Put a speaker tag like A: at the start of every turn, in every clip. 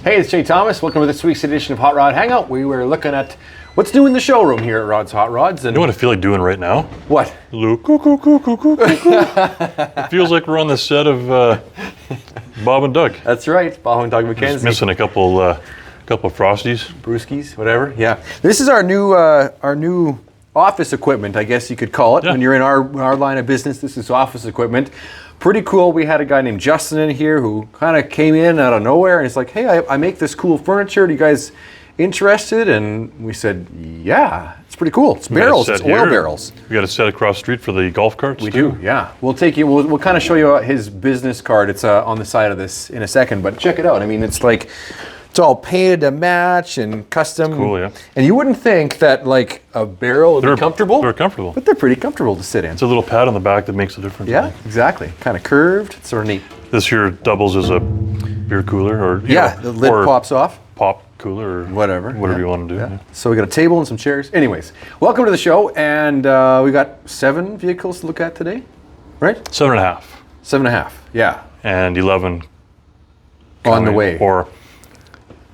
A: Hey, it's Jay Thomas. Welcome to this week's edition of Hot Rod Hangout. We were looking at what's new in the showroom here at Rod's Hot Rods. And
B: you know what I feel like doing right now?
A: What?
B: It feels like we're on the set of Bob and Doug.
A: That's right, Bob and Doug McKenzie.
B: Just missing a couple Frosties.
A: Brewskis, whatever, yeah. This is our new office equipment, I guess you could call it. Yeah. When you're in our line of business, this is office equipment. Pretty cool. We had a guy named Justin in here who kind of came in out of nowhere and he's like, hey, I make this cool furniture. Are you guys interested? And we said, yeah, it's pretty cool. It's barrels, it's oil barrels.
B: We got a set across the street for the golf carts.
A: We do, yeah. We'll take you, we'll kind of show you his business card. It's on the side of this in a second, but check it out. I mean, it's like, it's all painted to match and custom.
B: It's cool, yeah.
A: And you wouldn't think that like a barrel would be comfortable.
B: They're comfortable.
A: But they're pretty comfortable to sit in.
B: It's a little pad on the back that makes a difference.
A: Yeah, exactly. Kind of curved. It's sort of neat.
B: This here doubles as a beer cooler or
A: the lid pops off.
B: Pop cooler or
A: whatever
B: you want to do. Yeah.
A: So we got a table and some chairs. Anyways, welcome to the show. And we got 7 vehicles to look at today, right?
B: 7.5.
A: 7.5, yeah.
B: And 11
A: on the way.
B: Or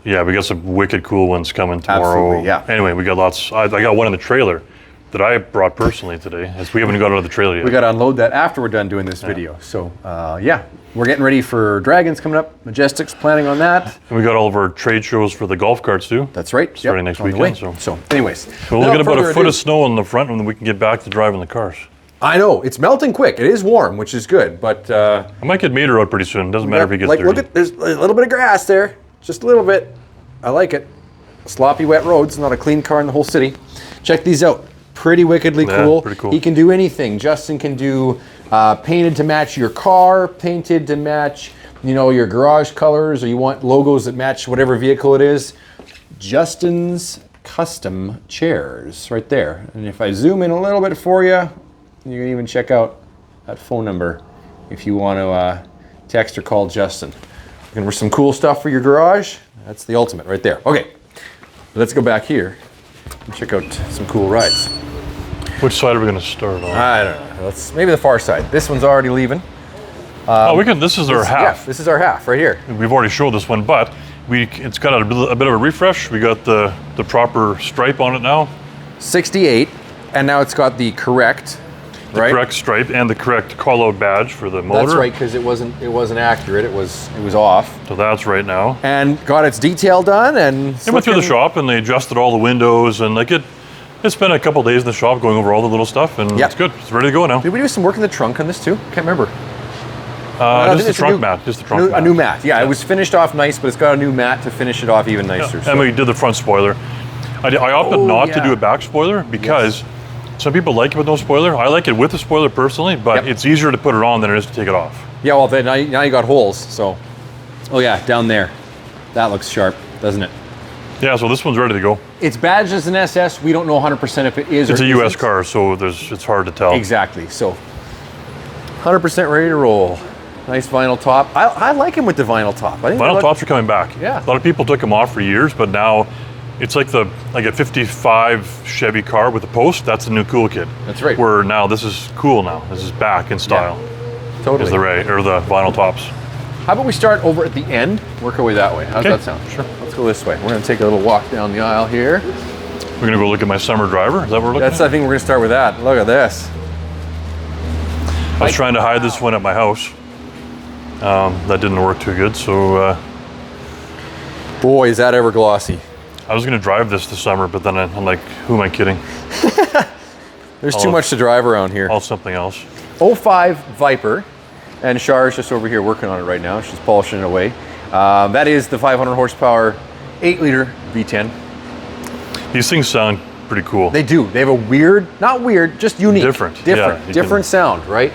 B: yeah, we got some wicked cool ones coming tomorrow.
A: Absolutely, yeah.
B: Anyway, we got lots. I got one in the trailer that I brought personally today, as we haven't got out of the trailer yet.
A: We got to unload that after we're done doing this video. So yeah, we're getting ready for Dragons coming up. Majestic's planning on that.
B: And we got all of our trade shows for the golf carts too.
A: That's right.
B: Starting next weekend.
A: So anyways.
B: We'll get about a foot of snow on the front and we can get back to driving the cars.
A: I know, it's melting quick. It is warm, which is good, but
B: I might get Mater out pretty soon. Doesn't matter if he gets dirty.
A: Look at, there's a little bit of grass there. Just a little bit. I like it. Sloppy, wet roads, not a clean car in the whole city. Check these out. Pretty wickedly cool.
B: Pretty cool.
A: He can do anything. Justin can do painted to match your car, painted to match, your garage colors, or you want logos that match whatever vehicle it is. Justin's custom chairs, right there. And if I zoom in a little bit for you, you can even check out that phone number if you want to text or call Justin. Looking for some cool stuff for your garage? That's the ultimate right there. Okay, let's go back here and check out some cool rides.
B: Which side are we going to start on?
A: I don't know. Maybe the far side. This one's already leaving.
B: This is our half.
A: Yeah, this is our half right here.
B: We've already showed this one, but it's got a bit of a refresh. We got the proper stripe on it now.
A: 68, and now it's got the correct. Right?
B: Correct stripe and the correct call-out badge for the motor.
A: That's right, because it wasn't accurate. It was off.
B: So that's right now.
A: And got its detail done, and
B: it went through the shop and they adjusted all the windows and it's been a couple days in the shop going over all the little stuff and it's good. It's ready to go now.
A: Did we do some work in the trunk on this too? Can't remember.
B: Just the trunk mat.
A: A new mat. Yeah, it was finished off nice, but it's got a new mat to finish it off even nicer.
B: Yeah. So. And we did the front spoiler. I opted not to do a back spoiler because. Yes. Some people like it with no spoiler. I like it with a spoiler personally, but it's easier to put it on than it is to take it off. Yeah,
A: well, then now you got holes, so. Oh yeah, down there. That looks sharp, doesn't it?
B: Yeah, so this one's ready to go.
A: It's badged as an SS. We don't know 100% if it is or isn't.
B: It's a US car, so it's hard to tell.
A: Exactly, so 100% ready to roll. Nice vinyl top. I like him with the vinyl top. I think
B: vinyl tops are coming back.
A: Yeah.
B: A lot of people took them off for years, but now it's like a 55 Chevy car with a post. That's the new cool kid.
A: That's right.
B: Where now this is cool now. This is back in style.
A: Yeah, totally.
B: Is the vinyl tops.
A: How about we start over at the end, work our way that way? How's that sound?
B: Sure.
A: Let's go this way. We're going to take a little walk down the aisle here.
B: We're going to go look at my summer driver. Is that what we're looking at?
A: I think we're going to start with that. Look at this.
B: I was trying to hide this one at my house. That didn't work too good, so.
A: Boy, is that ever glossy.
B: I was going to drive this summer, but then I'm like, who am I kidding?
A: There's too much to drive around here.
B: All something else.
A: 05 Viper, and Char's just over here working on it right now. She's polishing it away. That is the 500 horsepower, 8-liter V10.
B: These things sound pretty cool.
A: They do. They have a not weird, just unique.
B: Different
A: sound, right?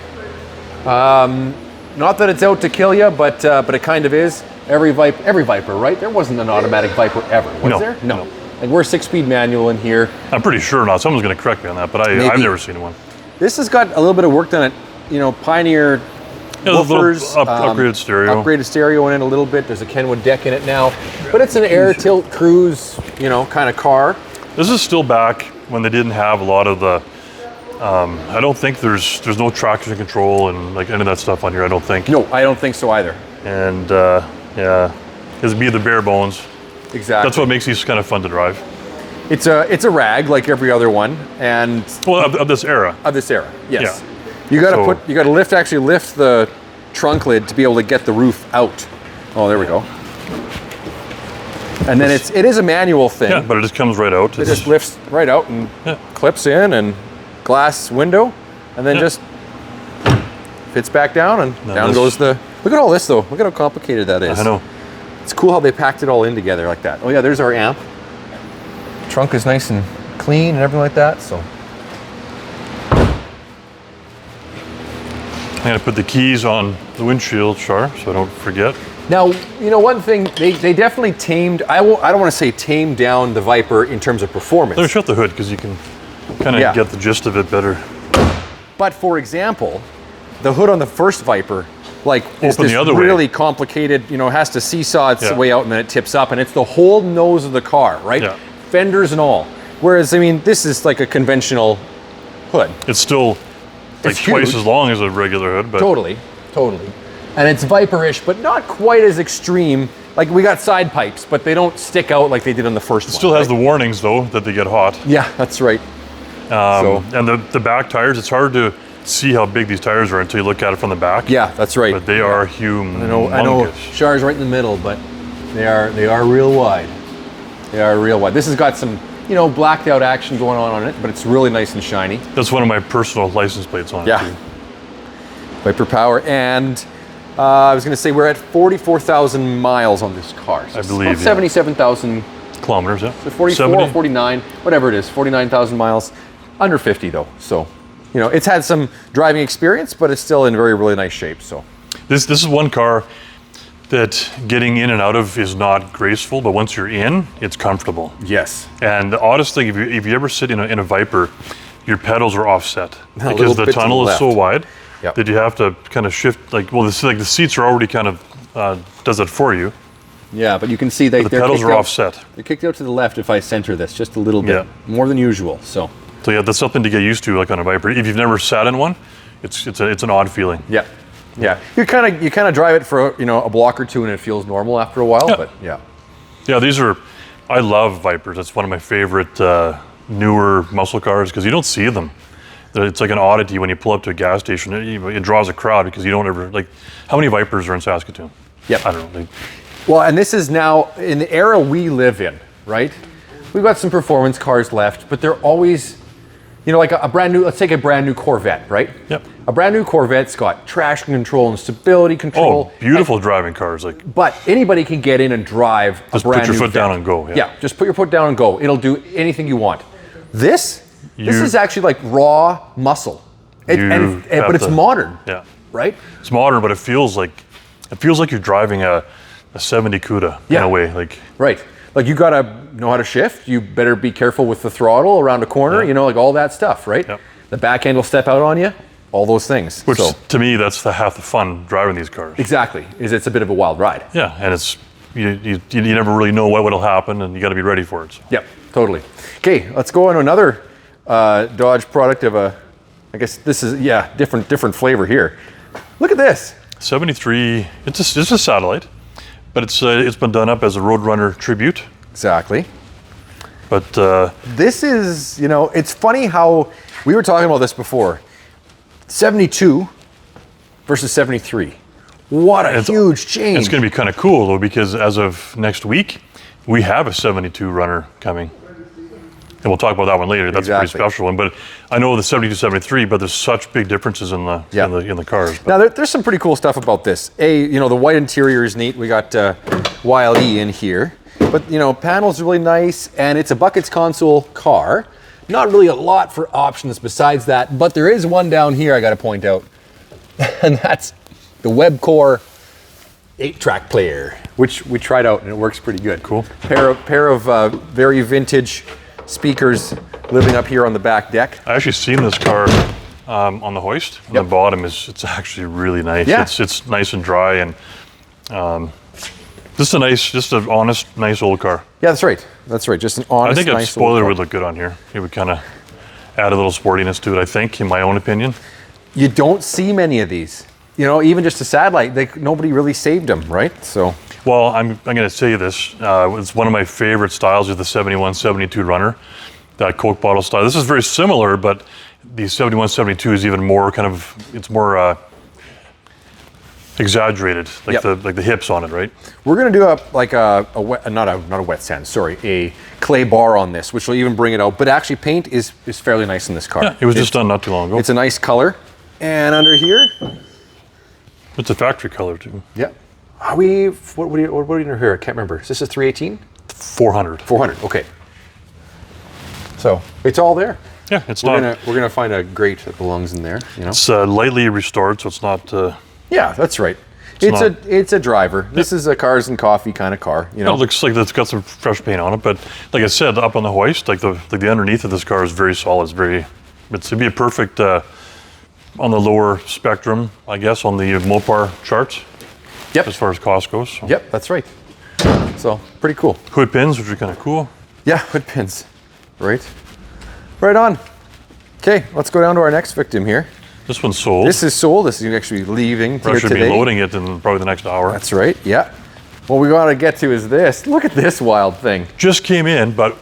A: Not that it's out to kill you, but it kind of is. Every Viper, right? There wasn't an automatic Viper ever, was there? No. Like we're 6-speed manual in here.
B: I'm pretty sure not. Someone's going to correct me on that, but I've never seen one.
A: This has got a little bit of work done at, Pioneer woofers,
B: upgraded stereo.
A: Upgraded stereo in it a little bit. There's a Kenwood deck in it now, but it's an air tilt cruise, kind of car.
B: This is still back when they didn't have a lot of the. I don't think there's no traction control and like any of that stuff on here. I don't think.
A: No, I don't think so either.
B: And yeah, is be the bare bones.
A: Exactly.
B: That's what makes these kind of fun to drive.
A: It's a rag like every other one, and
B: of this era.
A: Of this era, yes.
B: Yeah.
A: You got to lift the trunk lid to be able to get the roof out. Oh, there we go. And then it is a manual thing.
B: Yeah, but it just comes right out.
A: It just lifts right out and clips in, and glass window, and then just fits back down, and down goes the. Look at all this though. Look at how complicated that is.
B: I know.
A: It's cool how they packed it all in together like that. Oh yeah, there's our amp. Trunk is nice and clean and everything like that. So
B: I'm gonna put the keys on the windshield, Char, so I don't forget.
A: now, you know, one thing they definitely tamed. I don't want to say tamed down the Viper in terms of performance.
B: Let me shut the hood because you can kind of get the gist of it better.
A: But for example, the hood on the first Viper, like, is
B: Open
A: this
B: the other
A: really
B: way.
A: complicated, you know, has to seesaw its way out and then it tips up, and it's the whole nose of the car, right?
B: Yeah.
A: Fenders and all. Whereas, I mean, this is like a conventional hood.
B: It's still like
A: It's
B: twice
A: huge.
B: as long as a regular hood, but
A: Totally. And it's Viper-ish, but not quite as extreme. Like, we got side pipes, but they don't stick out like they did on the first one.
B: still has the warnings though that they get hot.
A: Yeah, that's right.
B: And the back tires, it's hard to see how big these tires are until you look at it from the back.
A: Yeah, that's right.
B: But they are humongous.
A: I know Char's right in the middle, but they are real wide. They are real wide. This has got some, you know, blacked out action going on it, but it's really nice and shiny.
B: That's one of my personal license plates on it
A: Yeah.
B: too.
A: Viper power, and I was going to say we're at 44,000 miles on this car. So
B: I believe,
A: it's about 77,000,
B: Kilometers, yeah.
A: so 44 or 49, whatever it is, 49,000 miles, under 50 though. So, you know, it's had some driving experience, but it's still in really nice shape. So
B: This is one car that getting in and out of is not graceful, but once you're in, it's comfortable.
A: yes,
B: And the oddest thing, if you ever sit in a Viper, your pedals are offset
A: little
B: because the
A: bit to
B: tunnel
A: the
B: is so
A: left.
B: wide
A: Yep.
B: that you have to kind of shift. Like, well, the seats are already kind of does it for you.
A: yeah, but you can see they're
B: pedals
A: kicked
B: are
A: out-
B: offset.
A: They're kicked out to the left if I center this just a little bit,
B: Yeah.
A: more than usual. So
B: So yeah, that's something to get used to, like on a Viper. If you've never sat in one, it's an odd feeling.
A: yeah. You kind of drive it for, you know, a block or two and it feels normal after a while.
B: Yeah.
A: But yeah.
B: Yeah, I love Vipers. That's one of my favorite newer muscle cars because you don't see them. It's like an oddity when you pull up to a gas station. It draws a crowd because you don't ever, like, how many Vipers are in Saskatoon?
A: Yep.
B: I don't know. Like,
A: Well, and this is now in the era we live in, right? We've got some performance cars left, but they're always, you know, like a brand new, let's take a brand new Corvette, right?
B: Yep.
A: A brand new Corvette's got traction control and stability control.
B: oh, beautiful driving cars. Like,
A: But anybody can get in and drive
B: Just
A: a brand
B: put your
A: new
B: foot down
A: Vet.
B: and go, yeah.
A: Just put your foot down and go. It'll do anything you want. This is actually like raw muscle. But it's modern,
B: yeah.
A: right?
B: It's modern, but it feels like you're driving a 70 CUDA in a way. Like,
A: Right. Like, you gotta know how to shift. You better be careful with the throttle around a corner,
B: Yeah.
A: you know, like all that stuff, right?
B: Yep.
A: The back end will step out on you, all those things.
B: which
A: So,
B: to me, that's half the fun driving these cars.
A: exactly, it's a bit of a wild ride.
B: Yeah, and it's you never really know what'll happen, and you got to be ready for it. So.
A: Yep, totally. Okay, let's go on to another Dodge product of I guess this is, different flavor here. Look at this.
B: 73. It's a Satellite, but it's been done up as a Roadrunner tribute.
A: Exactly.
B: But
A: This is, you know, it's funny how we were talking about this before. 72 versus 73. What a huge change.
B: it's going to be kind of cool though, because as of next week, we have a 72 runner coming. And we'll talk about that one later. That's a pretty special one. But I know the 72, 73, but there's such big differences in the cars. But
A: Now, there's some pretty cool stuff about this. You know, the white interior is neat. We got YLE in here. But, you know, panels are really nice, and it's a buckets console car. Not really a lot for options besides that, but there is one down here I got to point out. And that's the Webcore 8-track player, which we tried out, and it works pretty good.
B: Cool.
A: Pair of very vintage speakers living up here on the back deck.
B: I actually seen this car on the hoist. And the bottom it's actually really nice.
A: Yeah.
B: It's nice and dry, and just an honest, nice old car.
A: Yeah, that's right. That's right. Just an honest,
B: I think
A: nice
B: a spoiler
A: old car.
B: would look good on here. It would kind of add a little sportiness to it, I think, in my own opinion.
A: You don't see many of these. you know, even just a Satellite, nobody really saved them, right? So.
B: Well, I'm going to say this. It's one of my favorite styles is the 71, 72 runner, that Coke bottle style. This is very similar, but the 71, 72 is even more kind of, it's more exaggerated, like the hips on it, right?
A: We're going to do not a wet sand, sorry, a clay bar on this, which will even bring it out. But actually, paint is fairly nice in this car.
B: Yeah, it was just done not too long ago.
A: It's a nice color. And under here,
B: it's a factory color too.
A: Yeah. What are you in here? I can't remember. Is this a 318?
B: 400.
A: 400. Okay. So it's all there.
B: Yeah,
A: we're gonna find a grate that belongs in there. You know.
B: It's lightly restored, so it's not.
A: Yeah, that's right. It's a driver. This is a cars and coffee kind of car. You know.
B: It looks like it's got some fresh paint on it, but like I said, up on the hoist, like the underneath of this car is very solid. It'd be a perfect on the lower spectrum, I guess, on the Mopar charts.
A: Yep.
B: As far as cost goes. So.
A: Yep, that's right. So pretty cool.
B: Hood pins, which are kind of cool.
A: Yeah, hood pins. Right. Right on. Okay, let's go down to our next victim here.
B: This one's sold.
A: This is sold. This is actually leaving
B: We're
A: here
B: actually
A: today.
B: be loading it in probably the next hour.
A: That's right. Yeah. What we got to get to is this. Look at this wild thing.
B: Just came in, but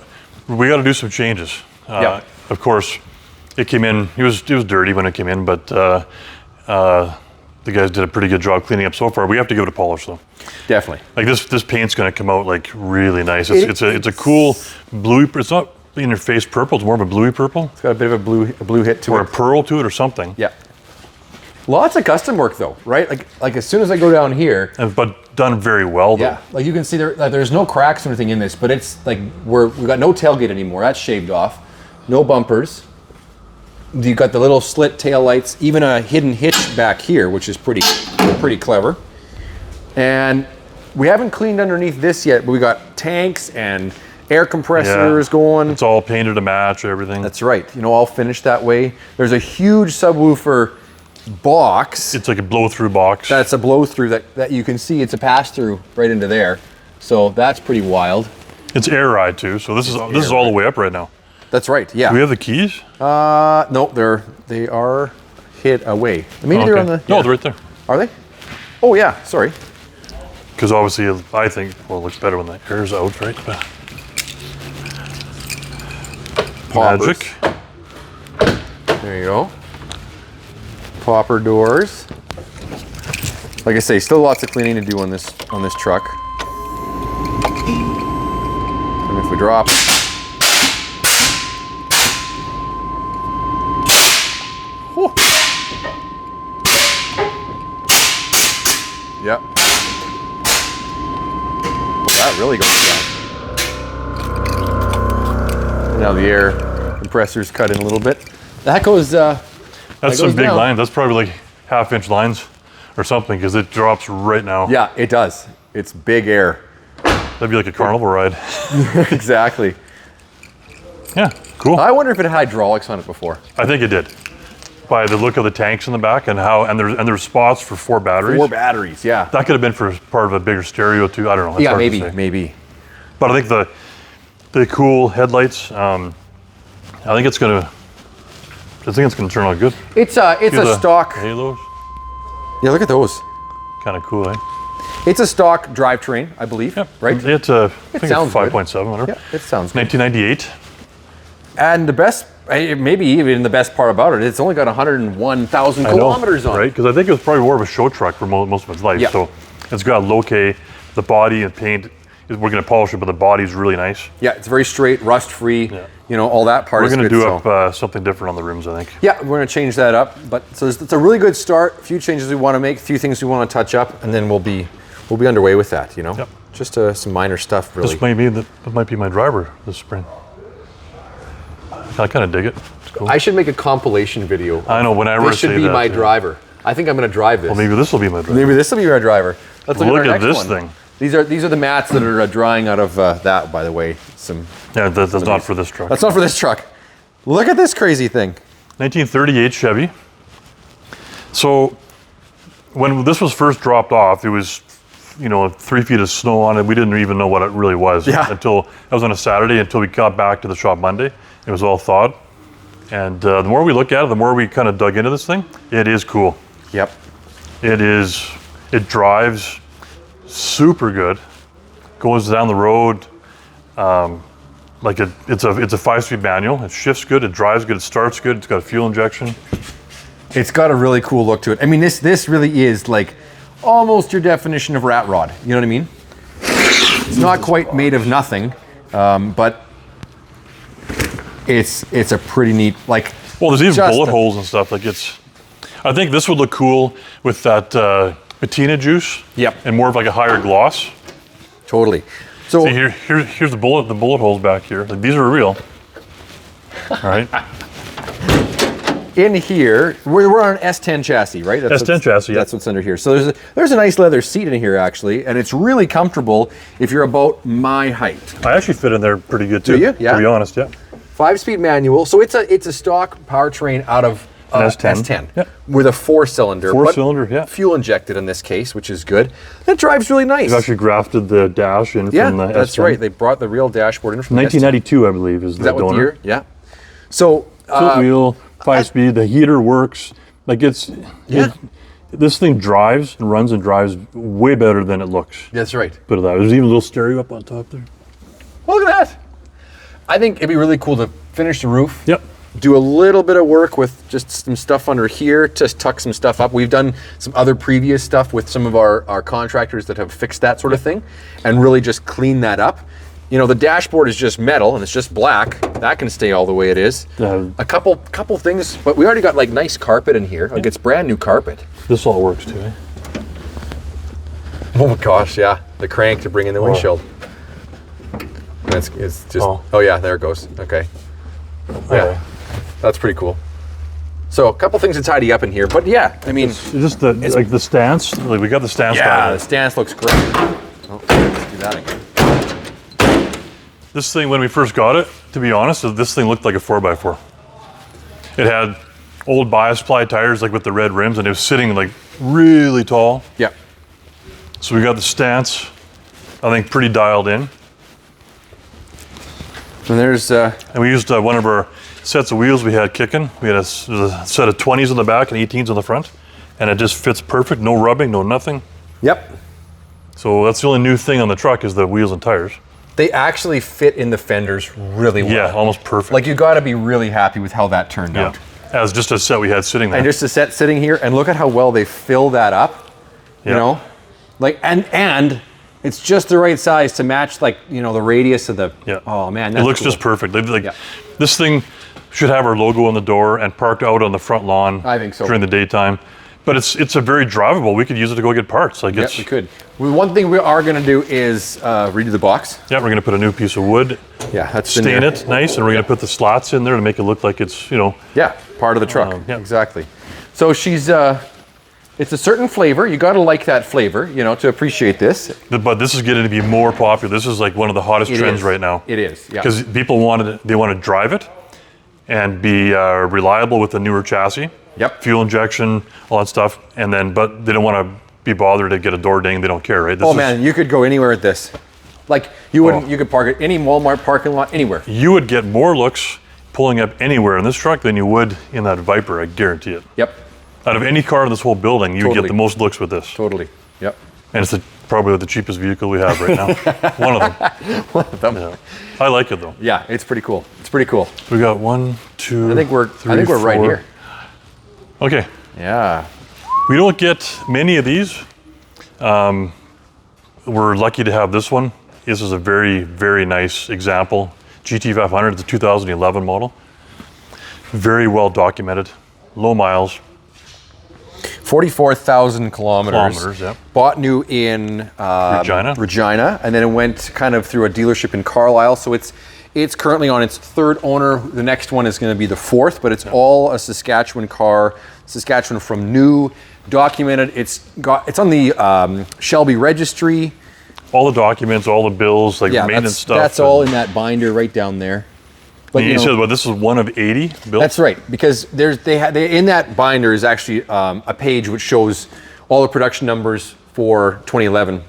B: we got to do some changes. Of course, it came in. It was dirty when it came in, but the guys did a pretty good job cleaning up so far. We have to give it a polish though.
A: Definitely.
B: Like this paint's going to come out like really nice. It's a cool bluey. It's not in your face purple. It's more of a bluey purple.
A: It's got a bit of a blue hit to it.
B: Or a pearl to it or something.
A: Yeah. Lots of custom work though, right? Like as soon as I go down here.
B: But done very well though.
A: Yeah. Like you can see there's no cracks or anything in this, but it's like we've got no tailgate anymore. That's shaved off. No bumpers. You've got the little slit tail lights, even a hidden hitch back here, which is pretty clever. And we haven't cleaned underneath this yet, but we got tanks and air compressors going.
B: It's all painted to match everything.
A: That's right. You know, all finished that way. There's a huge subwoofer box.
B: It's like a blow-through box.
A: That's a blow-through that you can see. It's a pass-through right into there. So that's pretty wild.
B: It's air ride too. So this is all the way up right now.
A: That's right. Yeah.
B: Do we have the keys?
A: No, they are hid away. Maybe they're on the.
B: No, they're right there.
A: Are they? Oh yeah. Sorry.
B: Because obviously, I think it looks better when the air's out, right? But magic.
A: There you go. Popper doors. Like I say, still lots of cleaning to do on this truck. And if we drop. Whew. Yep. Well, that really goes down. Now the air compressor's cut in a little bit. That goes.
B: That's some big
A: down.
B: lines. That's probably like half-inch lines or something because it drops right now.
A: Yeah, it does. It's big air.
B: That'd be like a carnival ride.
A: Exactly.
B: Yeah, cool.
A: I wonder if it had hydraulics on it before.
B: I think it did. By the look of the tanks in the back and there's spots for 4 batteries.
A: 4 batteries, yeah.
B: That could have been for part of a bigger stereo too. I don't know. That's hard to say.
A: maybe.
B: But I think the cool headlights. I think it's gonna turn out good.
A: It's a stock.
B: Halos.
A: Yeah, look at those.
B: Kind of cool, eh?
A: It's a stock drivetrain, I believe.
B: Yep.
A: Right.
B: It's I think
A: sounds
B: it's 5.7, whatever.
A: Yeah, it sounds good.
B: 1998.
A: And the best, maybe even the best part about it, it's only got 101,000 kilometers on it.
B: Right? Because I think it was probably more of a show truck for most of its life.
A: Yeah.
B: So it's got low-K, the body and paint. We're going to polish it, but the body's really nice.
A: Yeah, it's very straight, rust-free. Yeah. You know, all that part
B: We're
A: is
B: going to
A: good.
B: do up something different on the rims, I think.
A: Yeah, we're going to change that up. But so it's a really good start. A few changes we want to make, a few things we want to touch up, and then we'll be underway with that. You know,
B: Yep.
A: Just some minor stuff, really.
B: This might be my driver this spring. I kind of dig it. It's cool.
A: I should make a compilation video.
B: I know, whenever
A: This should be my driver. I think I'm going to drive this.
B: Well, maybe this will be my driver.
A: Maybe this will be our driver. Let's look
B: Look
A: at, our
B: at
A: next
B: this
A: one.
B: thing.
A: These are the mats that are drying out of that, by the way.
B: Yeah, that's not for this truck.
A: That's not for this truck. Look at this crazy thing.
B: 1938 Chevy. So when this was first dropped off, it was 3 feet of snow on it. We didn't even know what it really was until that was on a Saturday. Until we got back to the shop Monday, it was all thawed. And the more we look at it, the more we kind of dug into this thing. It is cool.
A: Yep.
B: It drives super good. Goes down the road like it's a 5-speed manual. It shifts good. It drives good. It starts good. It's got a fuel injection.
A: It's got a really cool look to it. I mean, this really is like almost your definition of rat rod. You know what I mean? It's not quite made of nothing, but it's a pretty neat, like.
B: Well, there's even bullet holes and stuff. Like I think this would look cool with that patina juice.
A: Yep.
B: And more of like a higher gloss.
A: Totally. So
B: see, here's the bullet holes back here. Like, these are real. All right.
A: In here, we're on an S10 chassis, right?
B: S10 chassis, yeah.
A: That's what's under here. So there's a nice leather seat in here, actually, and it's really comfortable if you're about my height.
B: I actually fit in there pretty good, too.
A: Do you? Yeah.
B: To be honest, yeah.
A: 5-speed manual. So it's a stock powertrain out of S10
B: Yep.
A: with a 4-cylinder.
B: Four-cylinder, yeah.
A: Fuel injected in this case, which is good. It drives really nice.
B: They've actually grafted the dash in from the S10.
A: That's right. They brought the real dashboard in from
B: 1992, I believe, is the
A: that
B: donor.
A: what year? Yeah. So
B: Tilt wheel, 5-speed. The heater works. Like this thing drives and runs and drives way better than it looks.
A: That's right.
B: Put it that way. There's even a little stereo up on top there.
A: Look at that. I think it'd be really cool to finish the roof.
B: Yep.
A: Do a little bit of work with just some stuff under here, just tuck some stuff up. We've done some other previous stuff with some of our contractors that have fixed that sort of thing and really just clean that up. You know, the dashboard is just metal and it's just black. That can stay all the way it is. A couple things, but we already got like nice carpet in here. Like it's brand new carpet.
B: This all works too, eh?
A: Oh my gosh, yeah. The crank to bring in the windshield. It's just, oh yeah, there it goes. Okay. Yeah, that's pretty cool. So a couple things to tidy up in here, but yeah, I mean.
B: It's just the stance, like we got the stance.
A: Yeah, the stance looks great. Oh, let's do that again.
B: This thing, when we first got it, to be honest, this thing looked like a 4x4. It had old bias ply tires, like with the red rims, and it was sitting like really tall.
A: Yeah.
B: So we got the stance, I think, pretty dialed in.
A: And there's
B: and we used one of our sets of wheels we had kicking. We had a set of 20s in the back and 18s on the front, and it just fits perfect. No rubbing, no nothing.
A: Yep.
B: So that's the only new thing on the truck is the wheels and tires.
A: They actually fit in the fenders really well.
B: Yeah, almost perfect.
A: Like you got to be really happy with how that turned out.
B: As just a set we had sitting there.
A: And just a set sitting here, and look at how well they fill that up. You know, like and it's just the right size to match, like, you know, the radius of the.
B: Yeah.
A: Oh man,
B: it
A: that's
B: looks
A: cool.
B: just perfect. This thing should have our logo on the door and parked out on the front lawn.
A: I think so.
B: During the daytime. But it's a very drivable. We could use it to go get parts. Like
A: yeah, we could. Well, one thing we are going to do is redo the box.
B: Yeah, we're going to put a new piece of wood.
A: Yeah, that's
B: stain it nice, and we're going to put the slots in there to make it look like it's, you know.
A: Yeah, part of the truck. Exactly. So she's it's a certain flavor. You got to like that flavor, you know, to appreciate this.
B: But this is getting to be more popular. This is like one of the hottest trends right now.
A: It is. Yeah.
B: Because people want to drive it and be reliable with the newer chassis.
A: Yep.
B: Fuel injection, all that stuff, and then but they don't want to be bothered to get a door ding. They don't care, right?
A: Man, you could go anywhere with this. Like you wouldn't. You could park at any Walmart parking lot, anywhere.
B: You would get more looks pulling up anywhere in this truck than you would in that Viper. I guarantee it.
A: Yep.
B: Out of any car in this whole building, you would get the most looks with this.
A: Totally. Yep.
B: And it's probably the cheapest vehicle we have right now. One of them.
A: One of them.
B: Yeah. I like it though.
A: Yeah, it's pretty cool. It's pretty cool.
B: We got 1, 2.
A: I think we're right here.
B: Okay.
A: Yeah.
B: We don't get many of these. We're lucky to have this one. This is a very, very nice example. GT500, it's a 2011 model. Very well documented, low miles.
A: 44,000 kilometers.
B: Yeah.
A: Bought new in
B: Regina,
A: and then it went kind of through a dealership in Carlisle. So it's currently on its third owner. The next one is going to be the fourth, but it's all a Saskatchewan car. Saskatchewan from new, documented. It's on the Shelby registry.
B: All the documents, all the bills, like maintenance stuff.
A: That's all in that binder right down there.
B: But you said, well, this is one of 80 built?
A: That's right, because they in that binder is actually a page which shows all the production numbers for 2011,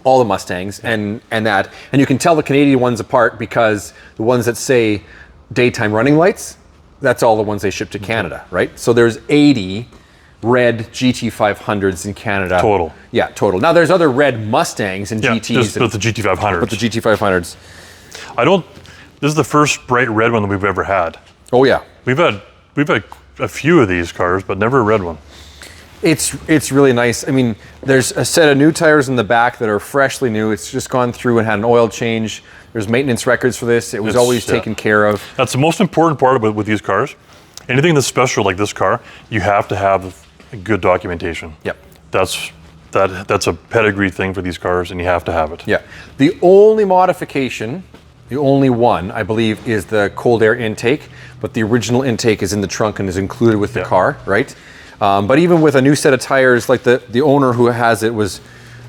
A: all the Mustangs, and you can tell the Canadian ones apart because the ones that say daytime running lights, that's all the ones they ship to Canada, right? So there's 80 red GT500s in Canada.
B: Total.
A: Yeah, total. Now there's other red Mustangs and GTs.
B: But the GT500s.
A: But the GT500s.
B: This is the first bright red one that we've ever had.
A: Oh yeah.
B: We've had a few of these cars, but never a red one.
A: It's really nice. I mean, there's a set of new tires in the back that are freshly new. It's just gone through and had an oil change. There's maintenance records for this. It was always taken care of.
B: That's the most important part with these cars. Anything that's special like this car, you have to have good documentation.
A: Yep.
B: That's a pedigree thing for these cars, and you have to have it.
A: Yeah. The only modification, the only one, I believe, is the cold air intake, but the original intake is in the trunk and is included with the car, right? But even with a new set of tires, like the owner who has it was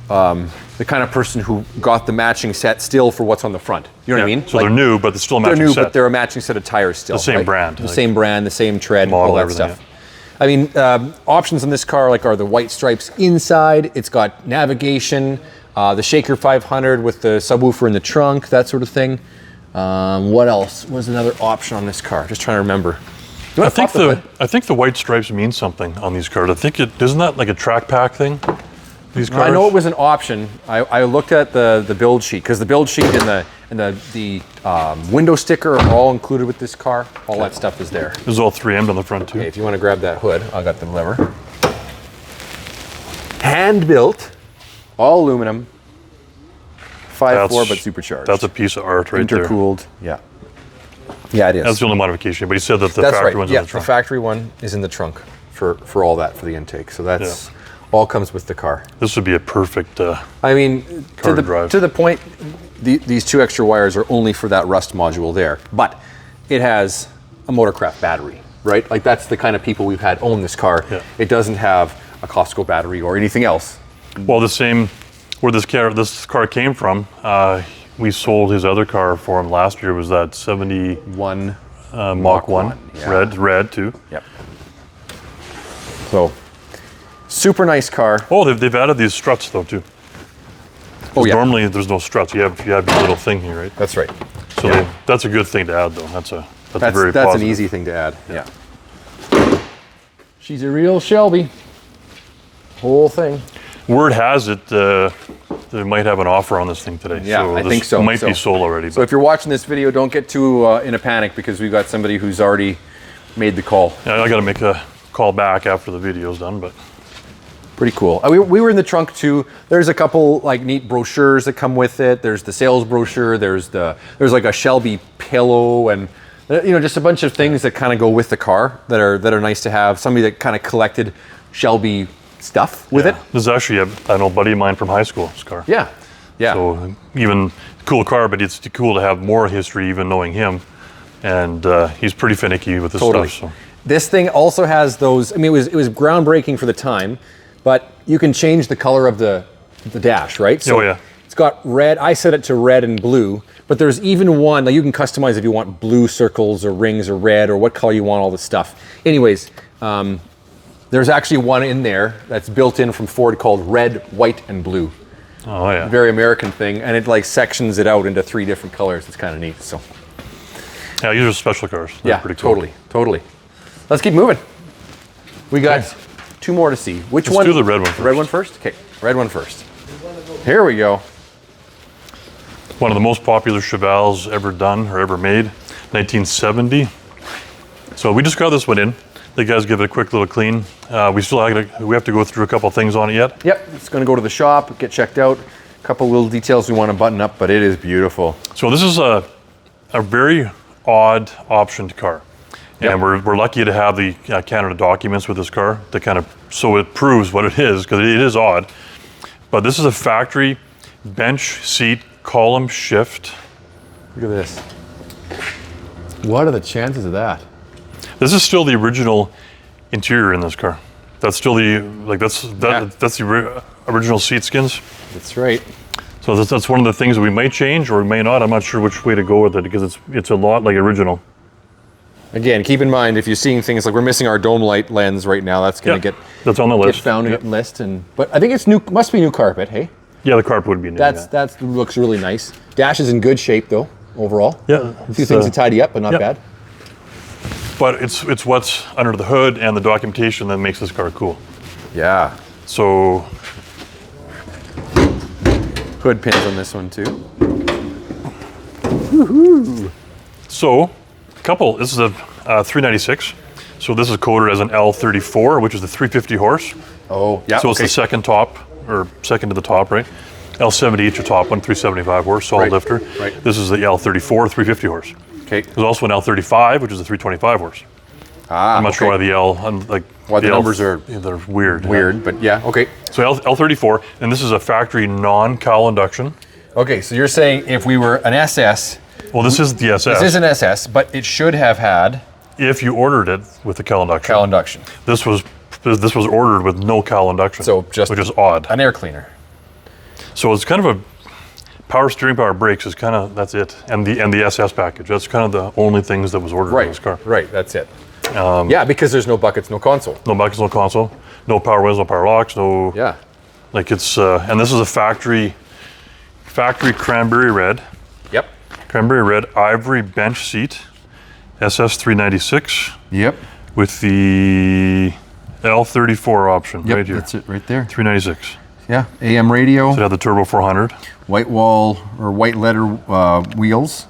A: the kind of person who got the matching set still for what's on the front. You know what I mean?
B: So they're new, but they're still a matching set.
A: They're new, but they're a matching set of tires still.
B: The same brand.
A: The same brand, the same tread,
B: model,
A: all that stuff. I mean, options on this car are the white stripes inside. It's got navigation, the Shaker 500 with the subwoofer in the trunk, that sort of thing. What else was another option on this car? Just trying to remember.
B: I think the white stripes mean something on these cars. I think isn't that like a track pack thing? These cars.
A: I know it was an option. I looked at the build sheet because the build sheet and the window sticker are all included with this car. All that stuff is there.
B: There's all 3M'd on the front too.
A: Okay, if you want to grab that hood, I got the lever. Hand built, all aluminum. 5.4 but supercharged.
B: That's a piece of art right there.
A: Intercooled. Yeah. Yeah, it is.
B: That's the only modification, but he said that the factory one's in the trunk.
A: The factory one is in the trunk for all that, for the intake. So that's all comes with the car.
B: This would be a perfect
A: I mean,
B: car to drive.
A: To the point, these two extra wires are only for that rust module there. But it has a Motorcraft battery, right? Like that's the kind of people we've had own this car.
B: Yeah.
A: It doesn't have a Costco battery or anything else.
B: Well, the same, where this car came from, we sold his other car for him last year. Was that 71 Mach 1, yeah. red too. Yep.
A: So, super nice car.
B: Oh, they've added these struts though too.
A: Oh yeah.
B: Normally there's no struts. You have your little thing here, right?
A: That's right.
B: So that's a good thing to add though. That's very
A: that's
B: positive.
A: An easy thing to add. Yeah. She's a real Shelby. Whole thing.
B: Word has it they might have an offer on this thing today.
A: Yeah,
B: so
A: I think so.
B: It might be sold already.
A: So if you're watching this video, don't get too in a panic because we've got somebody who's already made the call.
B: Yeah, I got to make a call back after the video's done, but
A: pretty cool. We were in the trunk too. There's a couple like neat brochures that come with it. There's the sales brochure. There's like a Shelby pillow and just a bunch of things that kind of go with the car that are nice to have. Somebody that kind of collected Shelby stuff with it.
B: This is actually an old buddy of mine from high school, this car.
A: Yeah.
B: So even cool car, but it's cool to have more history even knowing him. And he's pretty finicky with this stuff. So.
A: This thing also has those, I mean, it was groundbreaking for the time, but you can change the color of the dash, right? So it's got red, I set it to red and blue, but there's even one, like you can customize if you want blue circles or rings or red or what color you want, all this stuff. Anyways, there's actually one in there that's built in from Ford called red, white, and blue.
B: Oh yeah.
A: Very American thing, and it like sections it out into 3 different colors. It's kind of neat. So.
B: Yeah, these are special cars. They're pretty cool.
A: Totally. Let's keep moving. We got 2 more to see. Which one?
B: Let's do the red one first.
A: Red one first? Okay, red one first. Here we go.
B: One of the most popular Chevelles ever done or ever made, 1970. So we just got this one in. The guys give it a quick little clean. We have to go through a couple things on it yet.
A: Yep, it's going to go to the shop, get checked out. A couple little details we want to button up, but it is beautiful.
B: So this is a very odd optioned car. And we're lucky to have the Canada documents with this car to so it proves what it is, because it is odd. But this is a factory bench seat column shift.
A: Look at this. What are the chances of that?
B: This is still the original interior in this car. That's still that's the original seat skins.
A: That's right.
B: So that's one of the things that we might change or we may not. I'm not sure which way to go with it because it's a lot like original.
A: Again, keep in mind if you're seeing things like we're missing our dome light lens right now, that's going to
B: that's on the list.
A: Get found in the list, but I think it's new. Must be new carpet, hey?
B: Yeah, the carpet would be new.
A: That looks really nice. Dash is in good shape though overall.
B: Yeah,
A: a few things to tidy up, but not bad.
B: But it's what's under the hood and the documentation that makes this car cool.
A: Yeah.
B: So
A: Hood pins on this one too.
B: So, this is a 396. So this is coded as an L34, which is the 350 horse.
A: Oh, yeah.
B: So it's the second top, or second to the top, right? L78 is your top one, 375 horse, solid lifter.
A: Right.
B: This is the L34, 350 horse.
A: Okay.
B: There's also an L35, which is a 325 horse. I'm not sure why the L,
A: why the numbers are
B: they're weird.
A: weird, but yeah, okay.
B: So L34, and this is a factory non-cowl induction.
A: Okay, so you're saying if we were an SS,
B: Well, this is the SS.
A: this is an SS, but it should have had
B: If you ordered it with the cowl induction.
A: cowl induction,
B: This was ordered with no cowl induction.
A: So just
B: which is odd.
A: an air cleaner.
B: So it's kind of a power steering, power brakes is kind of, that's it. And the SS package. That's kind of the only things that was ordered in this car.
A: Right, that's it. Yeah, because there's no buckets, no console.
B: No buckets, no console, no power windows, no power locks, no.
A: Yeah.
B: Like it's and this is a factory cranberry red.
A: Yep.
B: Cranberry red ivory bench seat, SS 396
A: Yep.
B: with the L34 option right here.
A: That's it right there.
B: 396.
A: Yeah. AM radio,
B: So it had the turbo 400.
A: white wall or white letter wheels.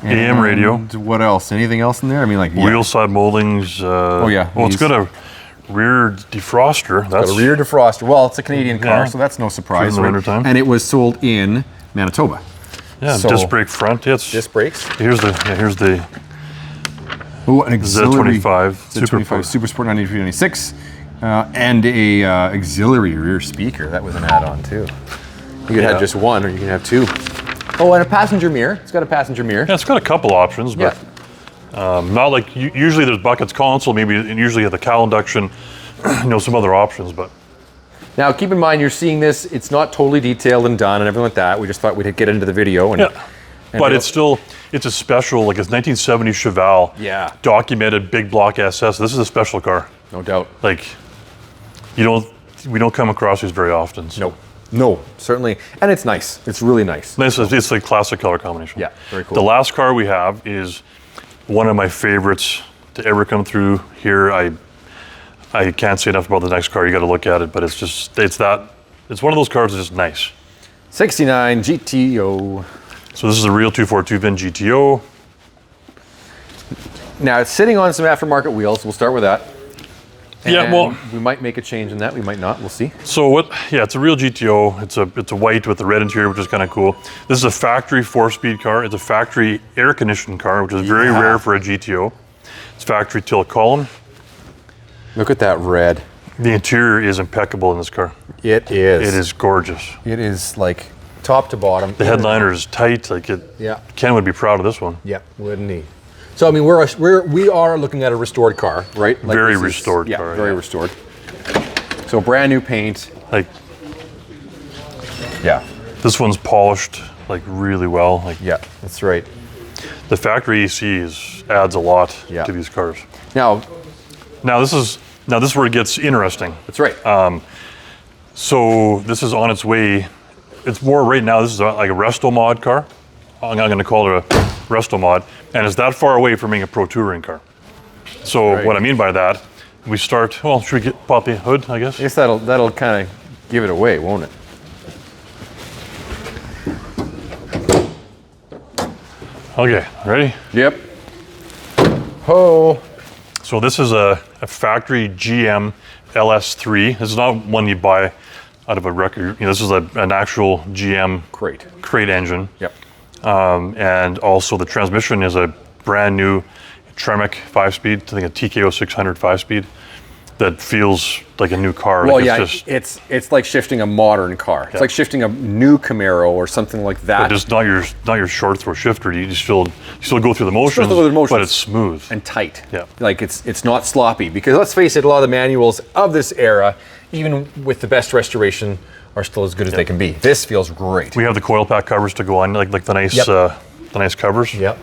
B: AM radio.
A: And what else? Anything else in there? I mean, like
B: Wheel side moldings.
A: Oh, yeah,
B: Well, it's
A: these.
B: got a rear defroster. That's
A: Got a rear defroster. Well, it's a Canadian car,
B: Yeah.
A: so that's no surprise.
B: In the wintertime.
A: And it was sold in Manitoba.
B: yeah,
A: so-
B: disc brake front. Yeah, it's,
A: Disc brakes.
B: here's the
A: Oh, an auxiliary.
B: Z25
A: Z25 Super Sport 9396. And a auxiliary rear speaker. That was an add-on too. You could have just one, or you can have two. Oh, and a passenger mirror. It's got a passenger mirror.
B: Yeah, it's got a couple options, but
A: Yeah.
B: not like usually there's buckets console, maybe, and usually at the cowl induction, some other options, but
A: Now, keep in mind, you're seeing this. It's not totally detailed and done and everything like that. We just thought we'd get into the video. And,
B: yeah. But it's a special, like it's 1970 Chevelle.
A: Yeah.
B: Documented big block SS. This is a special car.
A: No doubt.
B: Like, we don't come across these very often. So.
A: No, certainly. And it's nice. It's really nice.
B: Nice. It's like classic color combination.
A: Yeah, very cool.
B: The last car we have is one of my favorites to ever come through here. I can't say enough about the next car. You got to look at it, but it's one of those cars that's just nice.
A: 69 GTO.
B: So this is a real 242 VIN GTO.
A: Now, it's sitting on some aftermarket wheels. We'll start with that.
B: Yeah,
A: And
B: well,
A: we might make a change in that. We might not. We'll see.
B: so what? Yeah, it's a real GTO. It's a white with the red interior, which is kind of cool. This is a factory 4-speed car. It's a factory air-conditioned car, which is very rare for a GTO. It's factory tilt column.
A: Look at that red.
B: The interior is impeccable in this car.
A: It is.
B: It is gorgeous.
A: It is like top to bottom.
B: The headliner is tight. Like it.
A: Yeah.
B: Ken would be proud of this one.
A: Yeah, wouldn't he? So I mean, we are looking at a restored car, right? Like
B: Very
A: this is-
B: restored
A: yeah,
B: car,
A: very
B: yeah.
A: restored. So brand new paint.
B: Like
A: Yeah,
B: this one's polished like really well. Like
A: yeah, that's right.
B: the factory EC adds a lot
A: Yeah.
B: to these cars.
A: Now,
B: Now this is where it gets interesting.
A: that's right.
B: So this is on its way. It's more right now. This is like a resto mod car. I'm going to call it a resto mod, and it's that far away from being a pro touring car. So
A: Right.
B: what I mean by that, we start. Well, should we pop the hood? I guess.
A: I guess that'll kind of give it away, won't it?
B: Okay, ready?
A: Yep. Ho.
B: So this is a factory GM LS3. This is not one you buy out of a record. This is an actual GM
A: Great.
B: crate engine.
A: Yep.
B: And also the transmission is a brand new Tremec 5-speed, I think a TKO 600 5-speed that feels like a new car.
A: Well,
B: like
A: yeah, it's like shifting a modern car. It's like shifting a new Camaro or something like that.
B: just not your short throw shifter. You still go through the motions,
A: go through the motions.
B: but it's smooth.
A: And tight.
B: Yeah.
A: Like it's not sloppy, because let's face it, a lot of the manuals of this era, even with the best restoration, are still as good as they can be. This feels great.
B: We have the coil pack covers to go on, like the nice the nice covers.
A: Yep.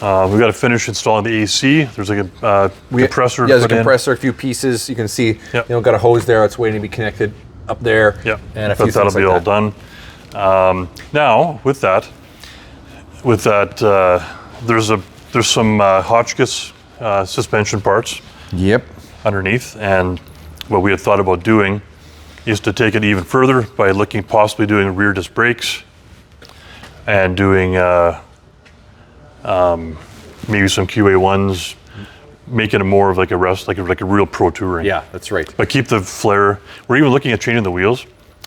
B: We've got to finish installing the AC. There's like a compressor.
A: Yeah, there's a
B: to put in.
A: compressor, a few pieces. You can see,
B: Yep.
A: got a hose there. It's waiting to be connected up there.
B: Yeah,
A: And a few
B: that'll
A: things
B: be
A: like
B: all
A: that.
B: done. Now with that, there's some Hotchkiss suspension parts
A: Yep.
B: underneath, and what we had thought about doing is to take it even further by looking possibly doing rear disc brakes and doing maybe some QA1s, making it more of like a real pro touring.
A: Yeah, that's right.
B: But keep the flare. We're even looking at changing the wheels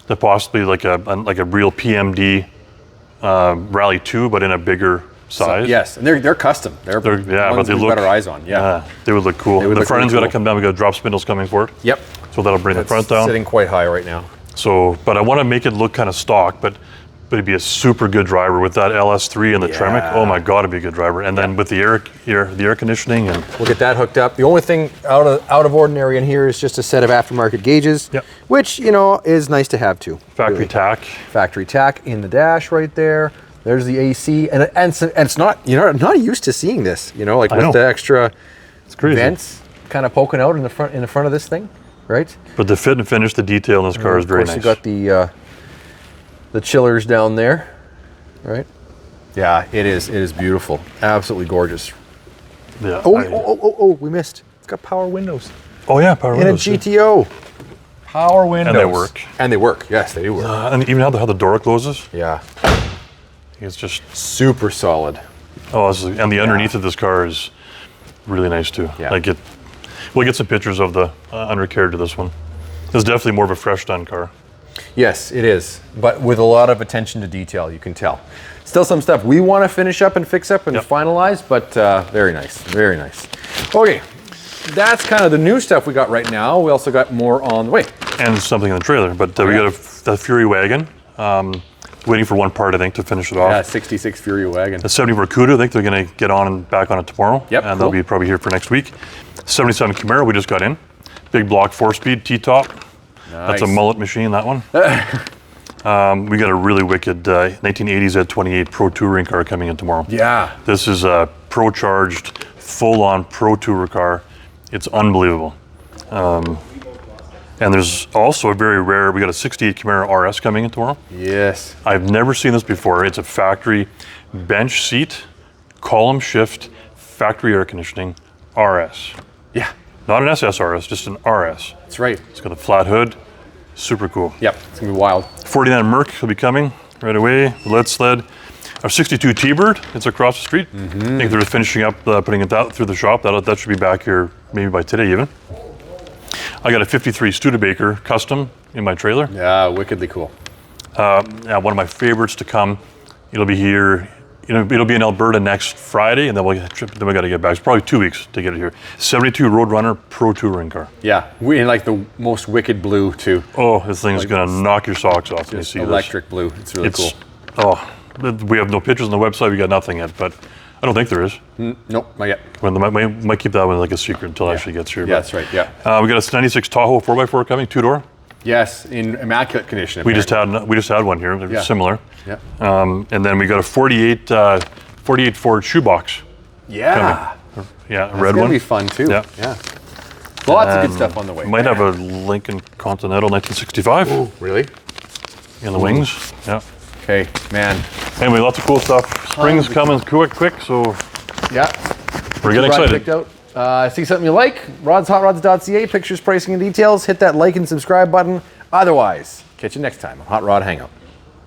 B: to possibly like a real PMD Rally 2, but in a bigger size.
A: Yes, and they're custom. They're
B: yeah, but they look
A: better eyes on. Yeah,
B: they would look cool. The front end's got to come down. We got drop spindles coming for it.
A: Yep.
B: So that'll bring the front down.
A: Sitting quite high right now.
B: So, but I want to make it look kind of stock, but it'd be a super good driver with that LS3 and the Tremec. Oh my God, it'd be a good driver. And then with the air conditioning, and
A: we'll get that hooked up. The only thing out of ordinary in here is just a set of aftermarket gauges, which is nice to have too.
B: Factory tack.
A: Factory tack in the dash right there. There's the AC, and it's not not used to seeing this. Like with the extra vents kind of poking out in the front of this thing, right?
B: But the fit and finish, the detail in this car is very nice.
A: You got the chillers down there, right? Yeah, it is beautiful, absolutely gorgeous.
B: Yeah.
A: Oh, we missed. It's got power windows.
B: Oh yeah, power windows.
A: In a GTO. Power windows.
B: And they work.
A: And they work. Yes, they do work.
B: And even how the door closes.
A: Yeah.
B: It's just
A: super solid.
B: Oh, and the underneath of this car is really nice too.
A: Yeah.
B: We'll get some pictures of the undercarriage of this one. It's definitely more of a fresh done car. Yes,
A: it is, but with a lot of attention to detail, you can tell. Still some stuff we want to finish up and fix up and finalize, but very nice, very nice. Okay, that's kind of the new stuff we got right now. We also got more on the way.
B: And something in the trailer, but we got the Fury wagon. Waiting for one part, I think, to finish it off.
A: Yeah, 66 Fury wagon.
B: The 70 Barracuda, I think they're going to get on and back on it tomorrow.
A: Yep,
B: and they'll be probably here for next week. 77 Camaro, we just got in. Big block 4-speed T-top. Nice. That's a mullet machine, that one. We got a really wicked 1980s Z28 Pro Touring car coming in tomorrow.
A: Yeah.
B: This is a pro-charged, full-on Pro Tourer car. It's unbelievable. And there's also a very rare, we got a 68 Camaro RS coming in tomorrow.
A: Yes.
B: I've never seen this before. It's a factory bench seat, column shift, factory air conditioning, RS.
A: Yeah.
B: Not an SSRS, just an RS.
A: That's right.
B: It's got a flat hood, super cool.
A: Yep, it's gonna be wild.
B: 49 Merc will be coming right away, the lead sled. Our 62 T-Bird, it's across the street. I think they're finishing up putting it out through the shop. That should be back here maybe by today even. I got a 53 Studebaker custom in my trailer.
A: Yeah, wickedly cool.
B: One of my favorites to come. It'll be here. It'll be in Alberta next Friday, and then we got to get back. It's probably 2 weeks to get it here. 72 Roadrunner Pro Touring car.
A: Yeah, we in like the most wicked blue too.
B: Oh, this thing's gonna knock your socks off when you see
A: electric blue. It's really cool.
B: Oh, we have no pictures on the website. We got nothing yet, but I don't think there is.
A: Nope, not yet.
B: Might keep that one like a secret until it actually gets here.
A: Yeah, that's right. Yeah.
B: We got a 96 Tahoe 4x4 coming, 2-door.
A: Yes, in immaculate condition.
B: Apparently. We just had one here. They're similar.
A: Yeah.
B: And then we got a 48 Ford shoebox.
A: Yeah.
B: Coming. Yeah, a
A: That's
B: red one.
A: That'll be fun too.
B: Yeah.
A: Yeah. Lots of good stuff on the way.
B: Might have a Lincoln Continental 1965.
A: Oh, really?
B: In the wings. Yeah.
A: Okay, man.
B: Anyway, lots of cool stuff. Spring's coming quick, so
A: yeah,
B: we're getting excited.
A: See something you like? Hotrods.ca, pictures, pricing, and details. Hit that like and subscribe button. Otherwise, catch you next time on Hot Rod Hangout.